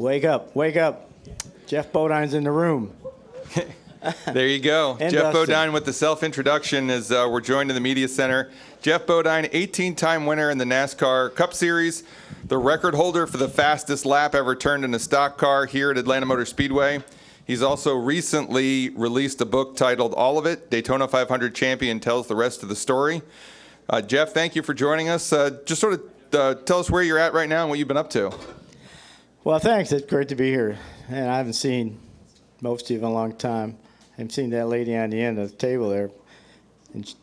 Wake up, wake up. Geoff Bodine's in the room. There you go. Geoff Bodine with the self-introduction as we're joined in the media center. Geoff Bodine, 18-time winner in the NASCAR Cup Series, the record holder for the fastest lap ever turned in a stock car here at Atlanta Motor Speedway. He's also recently released a book titled All of It, Daytona 500 Champion Tells the Rest of the Story. Geoff, thank you for joining us. Just sort of tell us where you're at right now and what you've been up to. Well, thanks. It's great to be here. And I haven't seen most of you in a long time. I haven't seen that lady on the end of the table there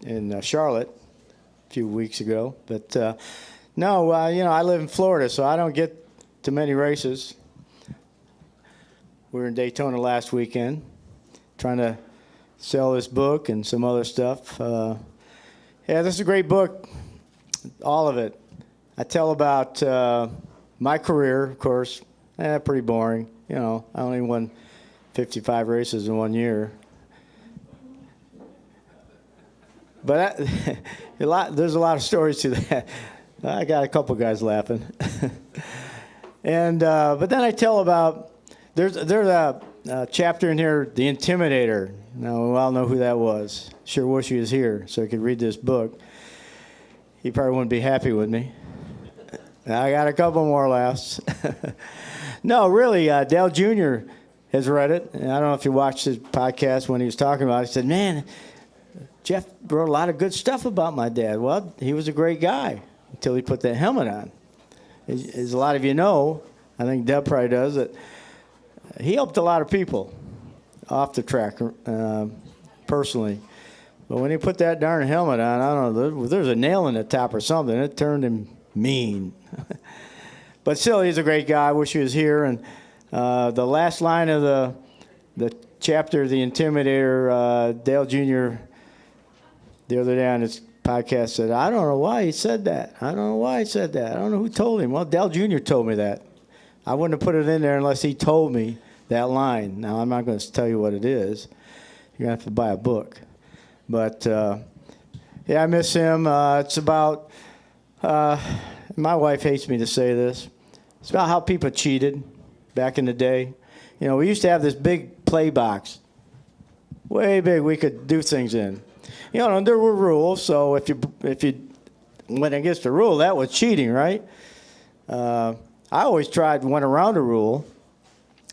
in Charlotte a few weeks ago. But, no, I live in Florida, so I don't get to many races. We were in Daytona last weekend trying to sell this book and some other stuff. Yeah, this is a great book, all of it. I tell about my career, of course. Pretty boring. I only won 55 races in 1 year. But there's a lot of stories to that. I got a couple guys laughing. But then I tell about, there's a chapter in here, The Intimidator. Now, we all know who that was. Sure wish he was here so he could read this book. He probably wouldn't be happy with me. I got a couple more laughs. No, really, Dale Jr. has read it. And I don't know if you watched his podcast when he was talking about it. He said, man, Geoff wrote a lot of good stuff about my dad. Well, he was a great guy until he put that helmet on. As a lot of you know, I think Deb probably does, that he helped a lot of people off the track personally. But when he put that darn helmet on, I don't know, there's a nail in the top or something. It turned him mean. But still, he's a great guy. I wish he was here. And the last line of the chapter, The Intimidator, Dale Jr., the other day on his podcast said, I don't know why he said that. I don't know why he said that. I don't know who told him. Well, Dale Jr. told me that. I wouldn't have put it in there unless he told me that line. Now, I'm not going to tell you what it is. You're going to have to buy a book. But, yeah, I miss him. It's about, my wife hates me to say this. It's about how people cheated back in the day. We used to have this big play box, way big, we could do things in. And there were rules, so if you went against the rule, that was cheating, right? I always went around a rule.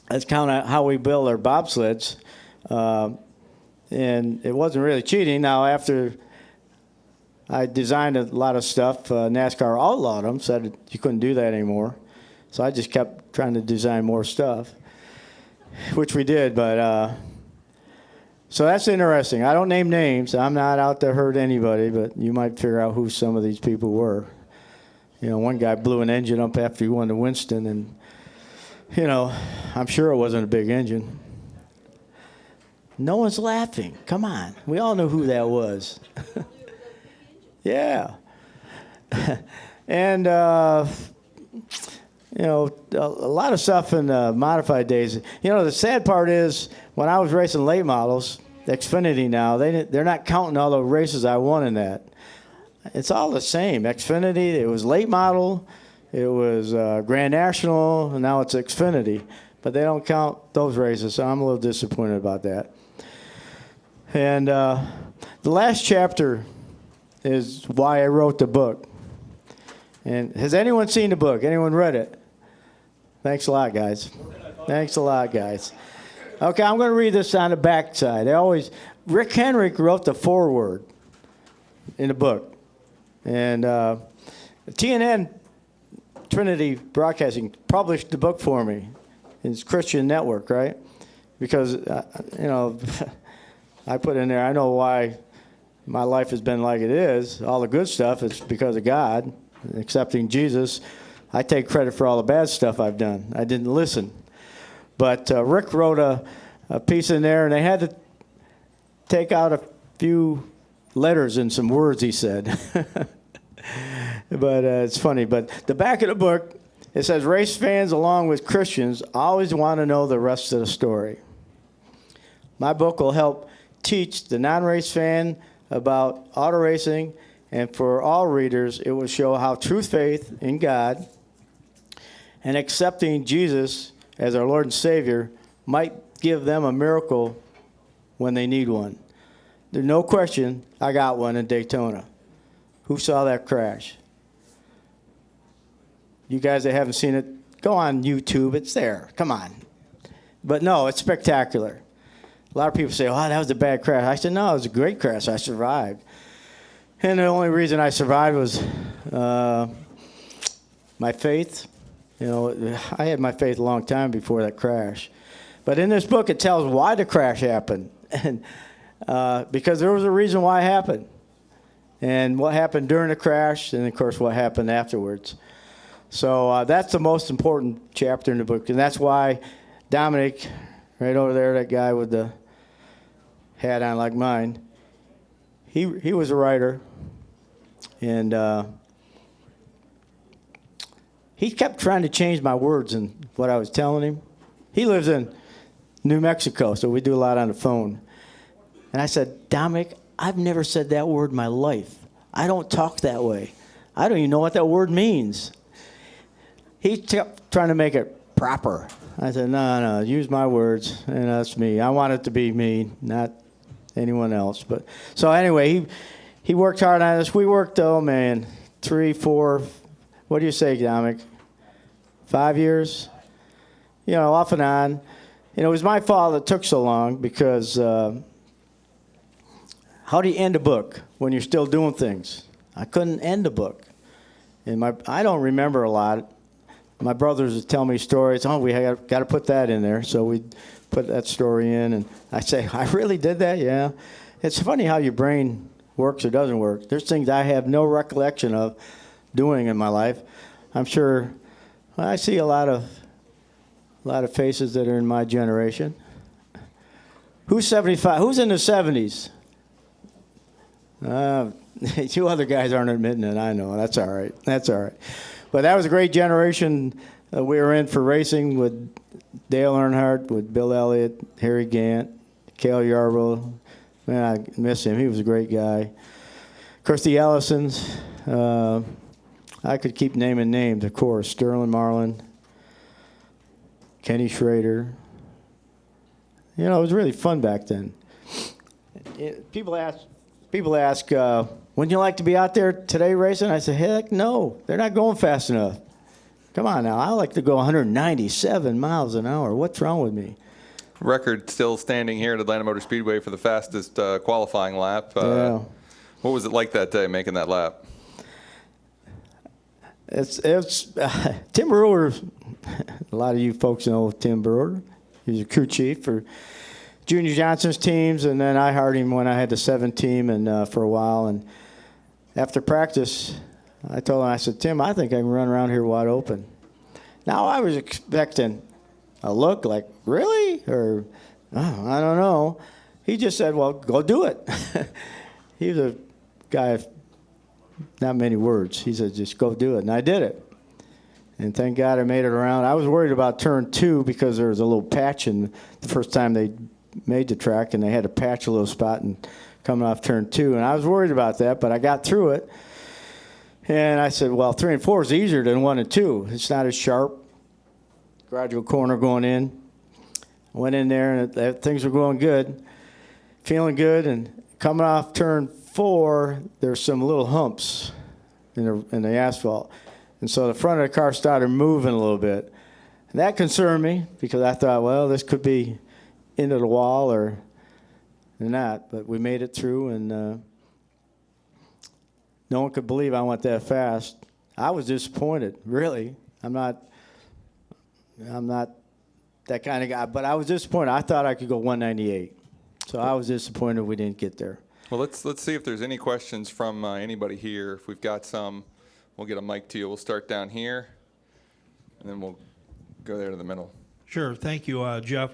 That's kind of how we build our bobsleds. And it wasn't really cheating. Now, after I designed a lot of stuff, NASCAR outlawed them, said you couldn't do that anymore. So I just kept trying to design more stuff, which we did. But so that's interesting. I don't name names. I'm not out to hurt anybody, but you might figure out who some of these people were. One guy blew an engine up after he won to Winston, and, I'm sure it wasn't a big engine. No one's laughing. Come on. We all know who that was. Yeah. And, a lot of stuff in the modified days. The sad part is when I was racing late models, Xfinity now, they're not counting all the races I won in that. It's all the same. Xfinity, it was late model, it was Grand National, and now it's Xfinity. But they don't count those races, so I'm a little disappointed about that. And the last chapter is why I wrote the book. And has anyone seen the book? Anyone read it? Thanks a lot, guys. Thanks a lot, guys. Okay, I'm going to read this on the back side. Rick Henrik wrote the foreword in the book. And TNN, Trinity Broadcasting, published the book for me. It's Christian Network, right? Because, I put in there, I know why my life has been like it is. All the good stuff is because of God, accepting Jesus. I take credit for all the bad stuff I've done. I didn't listen. But Rick wrote a piece in there, and they had to take out a few letters and some words he said. But it's funny. But the back of the book, it says, race fans along with Christians always want to know the rest of the story. My book will help teach the non-race fan about auto racing, and for all readers, it will show how true faith in God and accepting Jesus as our Lord and Savior might give them a miracle when they need one. There's no question I got one in Daytona. Who saw that crash? You guys that haven't seen it, go on YouTube. It's there. Come on. But no, it's spectacular. A lot of people say, oh, that was a bad crash. I said, no, it was a great crash. I survived. And the only reason I survived was my faith. You know, I had my faith a long time before that crash. But in this book, it tells why the crash happened. And because there was a reason why it happened. And what happened during the crash, and, of course, what happened afterwards. So that's the most important chapter in the book. And that's why Dominic, right over there, that guy with the hat on like mine, he was a writer. And he kept trying to change my words and what I was telling him. He lives in New Mexico, so we do a lot on the phone. And I said, Dominic, I've never said that word in my life. I don't talk that way. I don't even know what that word means. He kept trying to make it proper. I said, no, use my words, and that's me. I want it to be me, not anyone else. But so anyway, he worked hard on this. We worked, 3, 4, what do you say, Dominic? 5 years? You know, off and on. You know, it was my fault it took so long because how do you end a book when you're still doing things? I couldn't end a book. And I don't remember a lot. My brothers would tell me stories. Oh, we got to put that in there. So we put that story in. And I say, I really did that? Yeah. It's funny how your brain works or doesn't work. There's things I have no recollection of doing in my life. I'm sure I see a lot of faces that are in my generation. Who's 75? Who's in the 70s? Two other guys aren't admitting it. I know. That's all right. That's all right. But that was a great generation we were in for racing with Dale Earnhardt, with Bill Elliott, Harry Gant, Cale Yarborough. Man, I miss him. He was a great guy. Of course, the Ellisons. I could keep naming names, of course. Sterling Marlin, Kenny Schrader. You know, it was really fun back then. People ask, wouldn't you like to be out there today racing? I said, heck no. They're not going fast enough. Come on now. I like to go 197 miles an hour. What's wrong with me? Record still standing here at Atlanta Motor Speedway for the fastest qualifying lap. Yeah. What was it like that day making that lap? It's Tim Brewer. A lot of you folks know Tim Brewer. He was a crew chief for Junior Johnson's teams, and then I hired him when I had the 7 team and for a while. And after practice, I told him, I said, Tim, I think I can run around here wide open. Now I was expecting a look like, really? Or, oh, I don't know. He just said, well, go do it. He was a guy of not many words. He said, just go do it. And I did it. And thank God I made it around. I was worried about turn 2 because there was a little patch in the first time they made the track, and they had to patch a little spot and coming off turn 2. And I was worried about that, but I got through it. And I said, well, 3 and 4 is easier than 1 and 2. It's not as sharp. Gradual corner going in. I went in there, and things were going good, feeling good. And coming off turn 4, there's some little humps in the asphalt. And so the front of the car started moving a little bit. And that concerned me because I thought, well, this could be into the wall or not. But we made it through, and no one could believe I went that fast. I was disappointed, really. I'm not that kind of guy, but I was disappointed. I thought I could go 198. So I was disappointed we didn't get there. Well, let's see if there's any questions from anybody here. If we've got some, we'll get a mic to you. We'll start down here, and then we'll go there to the middle. Sure. Thank you, Jeff.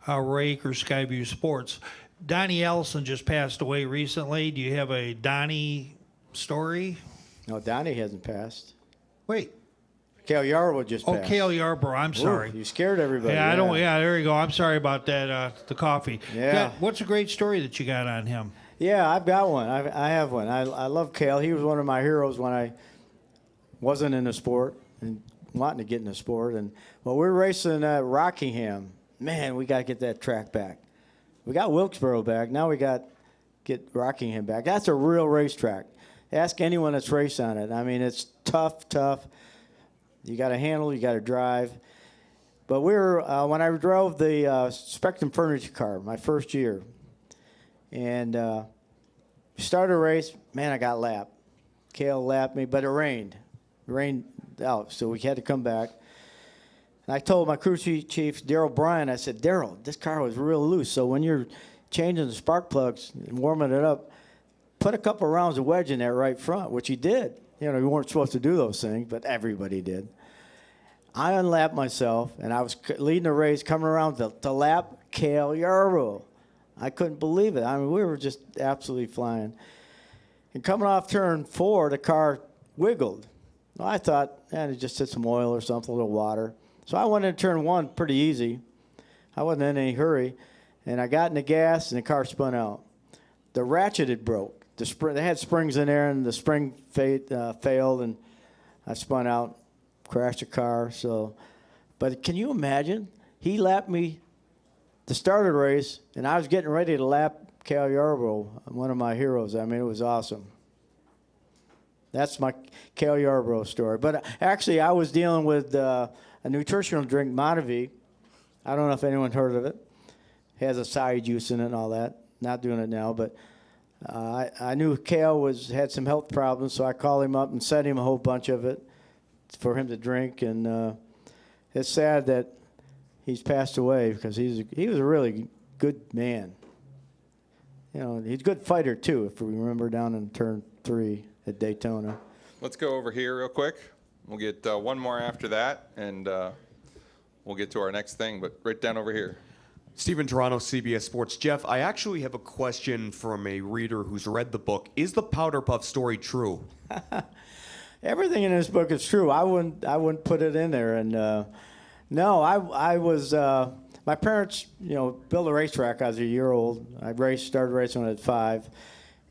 Ray Akers, Skyview Sports. Donnie Ellison just passed away recently. Do you have a Donnie story? No, Donnie hasn't passed. Wait. Cale Yarborough just passed. Oh, Cale Yarborough. I'm sorry. Ooh, you scared everybody. Yeah, there you go. I'm sorry about that, the coffee. Yeah. What's a great story that you got on him? Yeah, I've got one. I have one. I love Cale. He was one of my heroes when I wasn't in the sport. And wanting to get in the sport. And well, we were racing at Rockingham. Man, we got to get that track back. We got Wilkesboro back. Now we got get Rockingham back. That's a real racetrack. Ask anyone that's raced on it. I mean, it's tough. You got to handle, you got to drive. But we were when I drove the Spectrum furniture car my first year, and started a race. Man, I got lapped. Cale lapped me, but it rained. It rained out, so we had to come back. And I told my crew chief, Darryl Bryan, I said, Darryl, this car was real loose, so when you're changing the spark plugs and warming it up, put a couple rounds of wedge in there right front, which he did. You know, we weren't supposed to do those things, but everybody did. I unlapped myself, and I was leading the race, coming around to lap Cale Yarborough. I couldn't believe it. I mean, we were just absolutely flying. And coming off turn 4, the car wiggled. Well, I thought, it just hit some oil or something, a little water. So I went into turn 1 pretty easy. I wasn't in any hurry. And I got in the gas, and the car spun out. The ratchet had broke. They had springs in there, and the spring failed, and I spun out, crashed the car. So, but can you imagine? He lapped me to start the race, and I was getting ready to lap Cale Yarborough, one of my heroes. I mean, it was awesome. That's my Cale Yarborough story. But actually, I was dealing with a nutritional drink, Monavie. I don't know if anyone heard of it. It has acai juice in it and all that. Not doing it now, but I knew Cale had some health problems, so I called him up and sent him a whole bunch of it for him to drink. And it's sad that he's passed away because he was a really good man. You know, he's a good fighter too. If we remember down in turn 3 at Daytona. Let's go over here real quick. We'll get one more after that, and we'll get to our next thing. But right down over here. Stephen Toronto, CBS Sports. Jeff, I actually have a question from a reader who's read the book. Is the Powder Puff story true? Everything in this book is true. I wouldn't put it in there. And no, I was my parents, built a racetrack. I was a year old. I started racing when I was 5,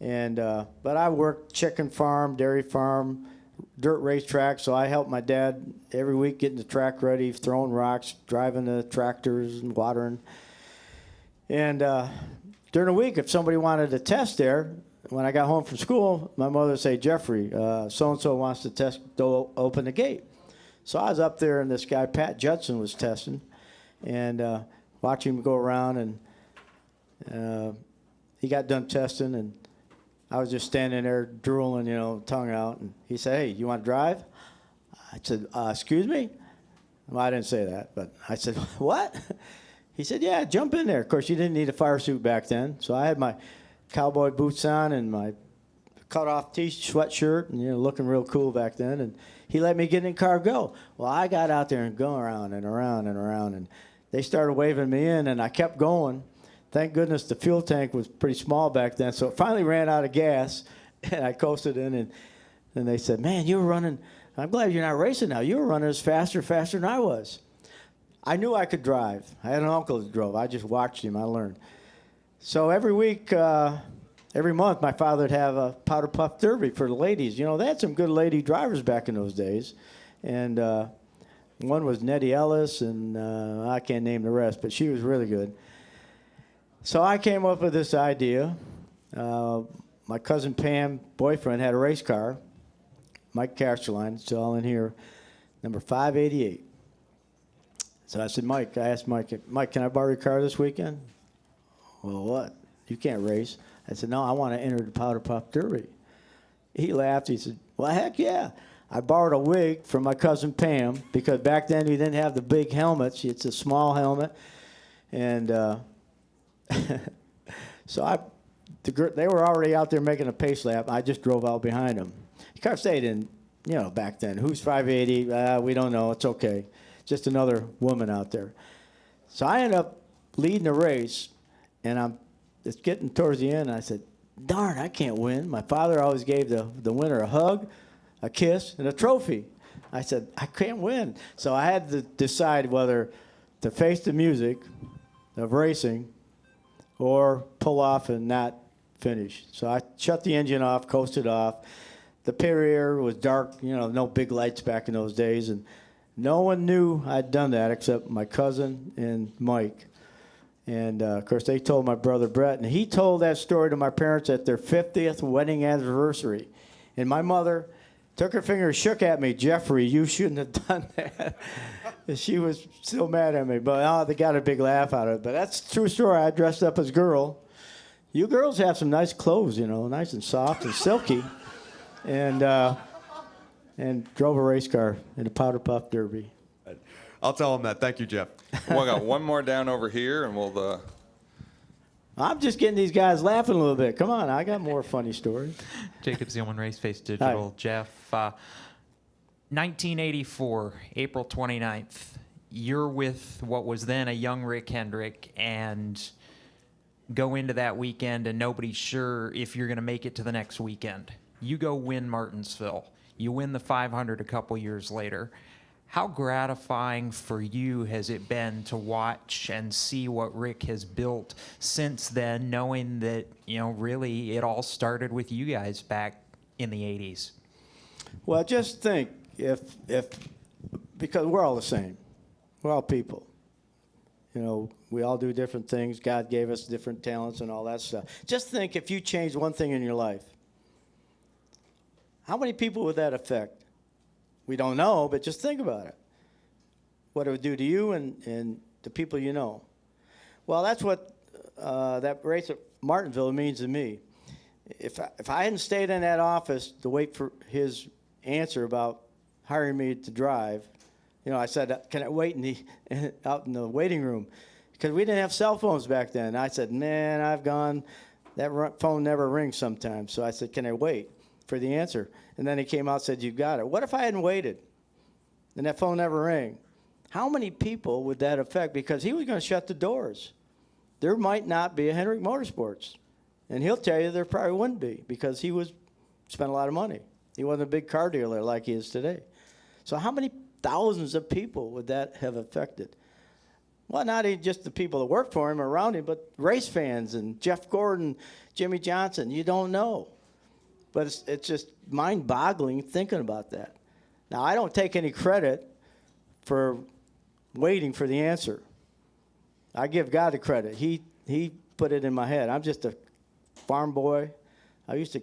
and but I worked chicken farm, dairy farm, dirt racetrack. So I helped my dad every week getting the track ready, throwing rocks, driving the tractors, and watering. And during the week, if somebody wanted to test there, when I got home from school, my mother would say, Jeffrey, so-and-so wants to test, open the gate. So I was up there, and this guy, Pat Judson, was testing, and watching him go around, and he got done testing, and I was just standing there drooling, tongue out, and he said, hey, you want to drive? I said, excuse me? Well, I didn't say that, but I said, what? He said, yeah, jump in there. Of course, you didn't need a fire suit back then, so I had my cowboy boots on and my cut-off sweatshirt, and looking real cool back then. And he let me get in the car and go. Well, I got out there and go around and around and around, and they started waving me in, and I kept going. Thank goodness the fuel tank was pretty small back then, so it finally ran out of gas, and I coasted in, and they said, man, you were running. I'm glad you're not racing now. You were running as faster than I was. I knew I could drive. I had an uncle that drove. I just watched him. I learned. So every week, every month, my father would have a Powder Puff Derby for the ladies. They had some good lady drivers back in those days. And one was Nettie Ellis, and I can't name the rest, but she was really good. So I came up with this idea. My cousin Pam's boyfriend had a race car, Mike Casterline, it's all in here, number 588. So I said, I asked Mike, can I borrow your car this weekend? Well, what? You can't race. I said, no, I want to enter the Powder Puff Derby. He laughed. He said, well, heck yeah. I borrowed a wig from my cousin Pam because back then we didn't have the big helmets. It's a small helmet. And so they were already out there making a pace lap. I just drove out behind them. The car stayed in, back then. Who's 580? We don't know. It's okay. Just another woman out there. So I ended up leading the race, and it's getting towards the end, and I said, darn, I can't win. My father always gave the winner a hug, a kiss, and a trophy. I said, I can't win. So I had to decide whether to face the music of racing or pull off and not finish. So I shut the engine off, coasted off. The pit rear was dark, no big lights back in those days, and No one knew I'd done that except my cousin and Mike. And, of course, they told my brother Brett. And he told that story to my parents at their 50th wedding anniversary. And my mother took her finger and shook at me, Jeffrey, you shouldn't have done that. And she was still mad at me. But they got a big laugh out of it. But that's a true story. I dressed up as a girl. You girls have some nice clothes, nice and soft and silky. And drove a race car in a powder puff derby. I'll tell him that. Thank you, Geoff. Well, I got one more down over here, and we'll. I'm just getting these guys laughing a little bit. Come on, I got more funny stories. Jacob Zielman, Raceface Digital. Hi. Geoff, 1984, April 29th. You're with what was then a young Rick Hendrick, and go into that weekend, and nobody's sure if you're going to make it to the next weekend. You go win Martinsville. You win the 500 a couple years later. How gratifying for you has it been to watch and see what Rick has built since then, knowing that, really it all started with you guys back in the 80s? Well, just think because we're all the same. We're all people. We all do different things. God gave us different talents and all that stuff. Just think if you changed one thing in your life, how many people would that affect? We don't know, but just think about it. What it would do to you and the people you know. Well, that's what that race at Martinsville means to me. If I hadn't stayed in that office to wait for his answer about hiring me to drive, I said, can I wait out in the waiting room? Because we didn't have cell phones back then. I said, man, I've gone, that phone never rings sometimes. So I said, can I wait for the answer? And then he came out and said, you got it. What if I hadn't waited and that phone never rang? How many people would that affect? Because he was going to shut the doors. There might not be a Hendrick Motorsports. And he'll tell you there probably wouldn't be because he spent a lot of money. He wasn't a big car dealer like he is today. So how many thousands of people would that have affected? Well, not even just the people that work for him or around him, but race fans and Jeff Gordon, Jimmy Johnson. You don't know. But it's just mind-boggling thinking about that. Now, I don't take any credit for waiting for the answer. I give God the credit. He put it in my head. I'm just a farm boy. I used to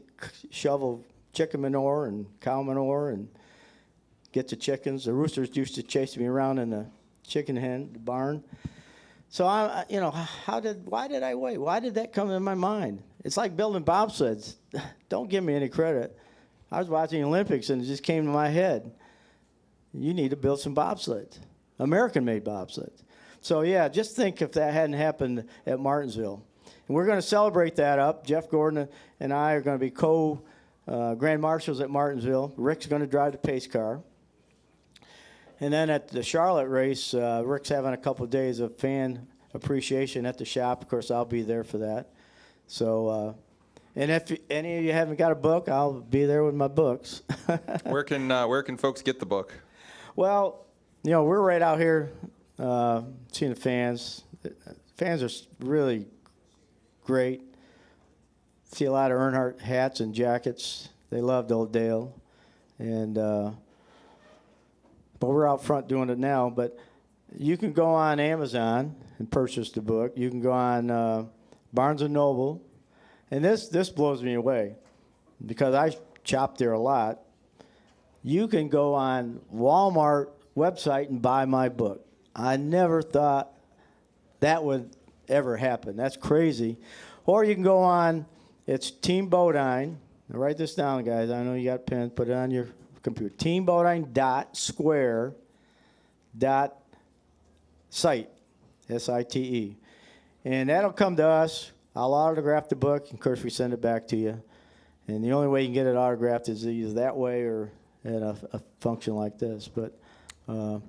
shovel chicken manure and cow manure and get the chickens. The roosters used to chase me around in the chicken hen, the barn. So why did I wait? Why did that come in my mind? It's like building bobsleds. Don't give me any credit. I was watching the Olympics and it just came to my head. You need to build some bobsleds, American-made bobsleds. So yeah, just think if that hadn't happened at Martinsville. And we're going to celebrate that up. Jeff Gordon and I are going to be Grand Marshals at Martinsville. Rick's going to drive the pace car. And then at the Charlotte race, Rick's having a couple of days of fan appreciation at the shop. Of course, I'll be there for that. So, and if any of you haven't got a book, I'll be there with my books. Where can folks get the book? Well, we're right out here seeing the fans. Fans are really great. See a lot of Earnhardt hats and jackets. They loved Old Dale. And but we're out front doing it now. But you can go on Amazon and purchase the book. You can go on Barnes & Noble. And this blows me away because I shop there a lot. You can go on Walmart website and buy my book. I never thought that would ever happen. That's crazy. Or you can go on, it's Team Bodine. Now write this down, guys. I know you got pens. Put it on your computer. teambodine.square.site, S-I-T-E. And that'll come to us. I'll autograph the book. Of course, we send it back to you. And the only way you can get it autographed is either that way or at a function like this. But well,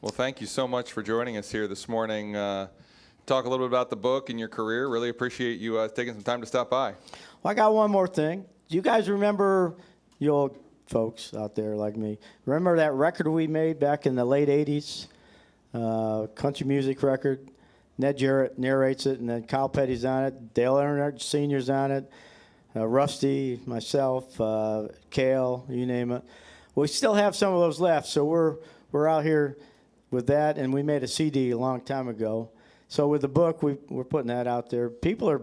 thank you so much for joining us here this morning. Talk a little bit about the book and your career. Really appreciate you taking some time to stop by. Well, I got one more thing. Do you guys remember, you old folks out there like me, remember that record we made back in the late 80s? Country music record. Ned Jarrett narrates it, and then Kyle Petty's on it. Dale Earnhardt Sr.'s on it. Rusty, myself, Cale, you name it. We still have some of those left, so we're we're out here with that, and we made a CD a long time ago. So with the book, we're putting that out there. People are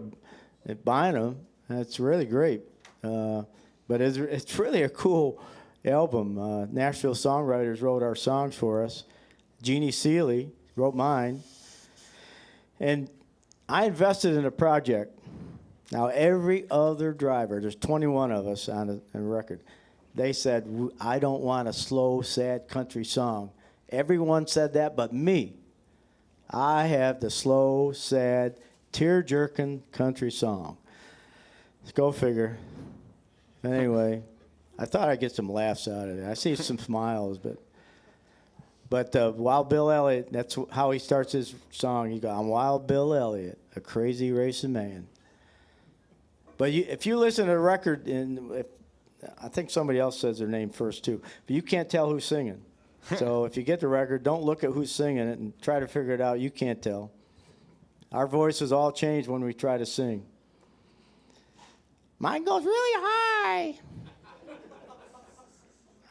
buying them, and it's really great. But it's really a cool album. Nashville songwriters wrote our songs for us. Jeannie Seeley wrote mine. And I invested in a project. Now, every other driver, there's 21 of us on the record, they said, I don't want a slow, sad country song. Everyone said that but me. I have the slow, sad, tear-jerking country song. Let's go figure. Anyway, I thought I'd get some laughs out of it. I see some smiles, but Wild Bill Elliott, that's how he starts his song. He goes, I'm Wild Bill Elliott, a crazy racing man. But if you listen to the record, I think somebody else says their name first too, but you can't tell who's singing. So if you get the record, don't look at who's singing it and try to figure it out. You can't tell. Our voices all change when we try to sing. Mine goes really high.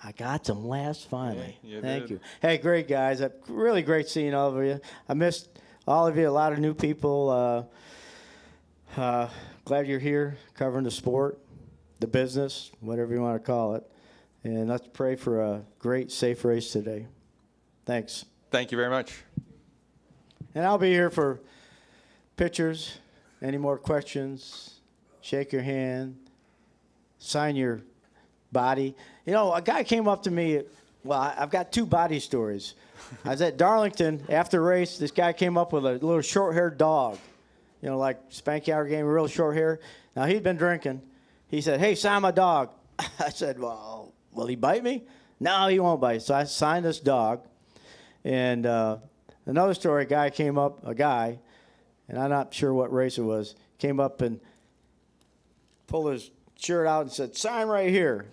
I got some laughs finally. Yeah, Thank you. Hey, great guys. Really great seeing all of you. I missed all of you, a lot of new people. Glad you're here covering the sport, the business, whatever you want to call it. And let's pray for a great, safe race today. Thanks. Thank you very much. And I'll be here for pictures, any more questions, shake your hand, sign your body. You know, a guy came up to me. Well, I've got two body stories. I was at Darlington after race. This guy came up with a little short-haired dog, you know, like Spanky Hour game, real short hair. Now, he'd been drinking. He said, hey, sign my dog. I said, well, will he bite me? No, he won't bite. So I signed this dog. And another story, a guy, and I'm not sure what race it was, came up and pulled his shirt out and said, sign right here.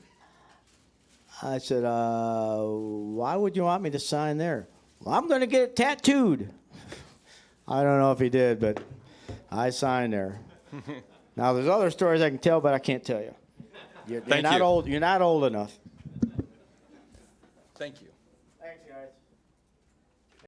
I said, why would you want me to sign there? Well, I'm going to get it tattooed. I don't know if he did, but I signed there. Now, there's other stories I can tell, but I can't tell you. You're not old enough. Thank you.